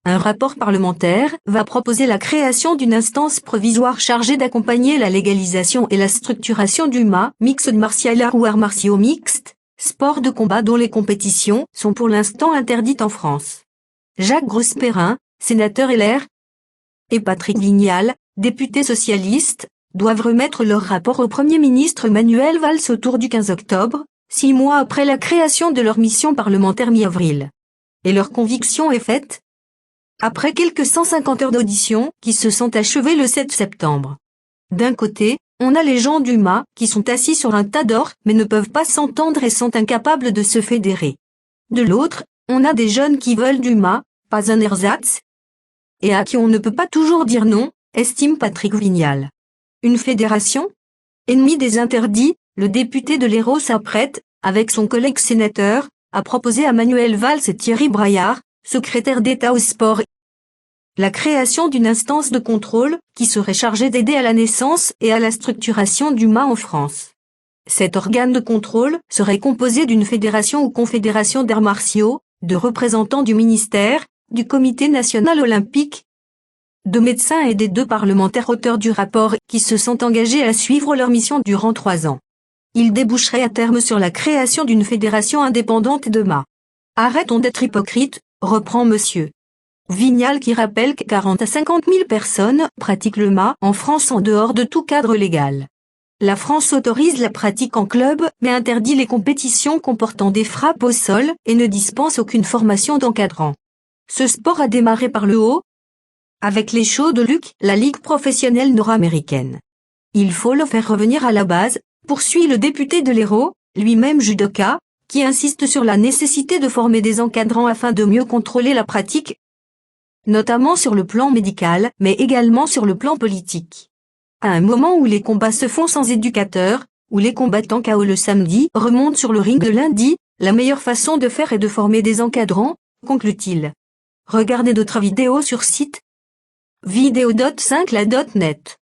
Un rapport parlementaire va proposer la création d'une instance provisoire chargée d'accompagner la légalisation et la structuration du mixed martial art ou arts martiaux mixtes, sport de combat dont les compétitions sont pour l'instant interdites en France. Jacques Grosperrin, sénateur LR, et Patrick Vignal, député socialiste, doivent remettre leur rapport au Premier ministre Manuel Valls autour du 15 octobre, 6 mois après la création de leur mission parlementaire mi-avril. Et leur conviction est faite après quelques 150 heures d'audition qui se sont achevées le 7 septembre. D'un côté, on a les gens du qui sont assis sur un tas d'or mais ne peuvent pas s'entendre et sont incapables de se fédérer. De l'autre, on a des jeunes qui veulent du pas un ersatz, et à qui on ne peut pas toujours dire non, estime Patrick Vignal. Une fédération? Ennemi des interdits, le député de l'Hérault s'apprête, avec son collègue sénateur, à proposer à Manuel Valls et Thierry Braillard, secrétaire d'État au sport, la création d'une instance de contrôle qui serait chargée d'aider à la naissance et à la structuration du en France. Cet organe de contrôle serait composé d'une fédération ou confédération d'arts martiaux, de représentants du ministère, du Comité national olympique, de médecins et des 2 parlementaires auteurs du rapport qui se sont engagés à suivre leur mission durant 3 ans. Il déboucherait à terme sur la création d'une fédération indépendante de Arrêtons d'être hypocrites, reprend Monsieur Vignal qui rappelle que 40 à 50 000 personnes pratiquent le en France en dehors de tout cadre légal. La France autorise la pratique en club mais interdit les compétitions comportant des frappes au sol et ne dispense aucune formation d'encadrant. Ce sport a démarré par le haut, avec les shows de Luc, la ligue professionnelle nord-américaine. Il faut le faire revenir à la base, poursuit le député de l'Hérault, lui-même judoka, qui insiste sur la nécessité de former des encadrants afin de mieux contrôler la pratique, notamment sur le plan médical, mais également sur le plan politique. À un moment où les combats se font sans éducateur, où les combattants KO le samedi remontent sur le ring le lundi, la meilleure façon de faire est de former des encadrants, conclut-il. Regardez d'autres vidéos sur site vidéo.5la.net.